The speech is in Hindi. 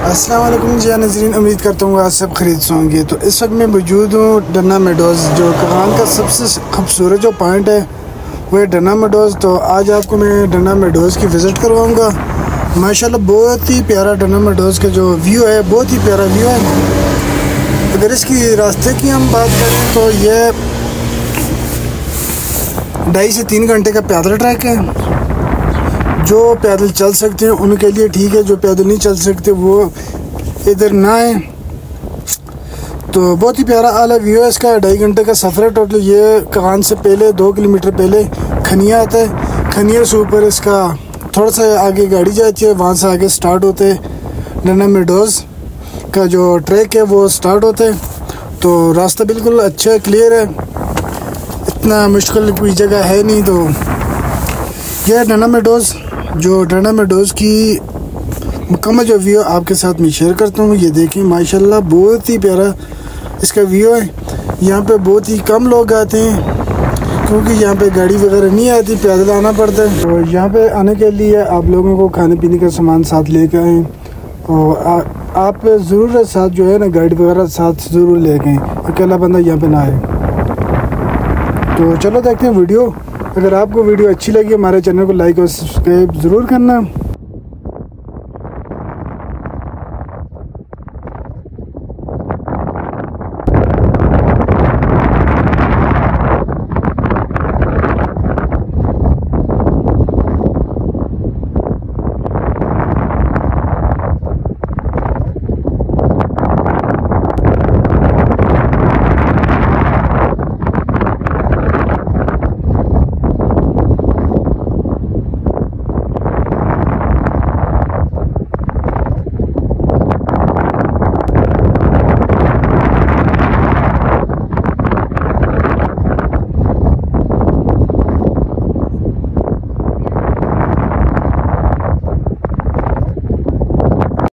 अस्सलाम वालेकुम जी नाज़रीन, उम्मीद करता हूँ आज सब खरीद होंगे। तो इस वक्त मैं मौजूद हूँ डन्ना मेडोज़, जो कगान का सबसे खूबसूरत जो पॉइंट है वो है डन्ना मेडोज़। तो आज आपको मैं डन्ना मेडोज़ की विज़िट करवाऊँगा। माशाल्लाह बहुत ही प्यारा डन्ना मेडोज़ का जो व्यू है, बहुत ही प्यारा व्यू है। अगर इसकी रास्ते की हम बात करें तो ये 2.5 से 3 घंटे का पैदल ट्रैक है। जो पैदल चल सकते हैं उनके लिए ठीक है, जो पैदल नहीं चल सकते वो इधर ना आए। तो बहुत ही प्यारा आला व्यू है इसका। 2.5 घंटे का सफ़र है टोटल। ये कगान से पहले 2 किलोमीटर पहले खनिया आता है। खनिया से ऊपर इसका थोड़ा सा आगे गाड़ी जाती है, वहाँ से आगे स्टार्ट होते डन्ना मेडोज़ का जो ट्रैक है वो स्टार्ट होते हैं। तो रास्ता बिल्कुल अच्छा है, क्लियर है, इतना मुश्किल कोई जगह है नहीं। तो यह डन्ना मेडोज़, जो डन्ना मेडोज़ की मुकम्मल जो व्यू आपके साथ मैं शेयर करता हूँ। ये देखिए माशाल्लाह बहुत ही प्यारा इसका व्यू है। यहाँ पे बहुत ही कम लोग आते हैं क्योंकि यहाँ पे गाड़ी वगैरह नहीं आती, पैदल आना पड़ता है। तो यहाँ पे आने के लिए आप लोगों को खाने पीने का सामान साथ लेकर आएँ और आप ज़रूर साथ जो है ना गाइड वगैरह साथ ज़रूर लेके आएँ, अकेला बंदा यहाँ पे ना आए। तो चलो देखते हैं वीडियो। अगर आपको वीडियो अच्छी लगी हमारे चैनल को लाइक और सब्सक्राइब ज़रूर करना।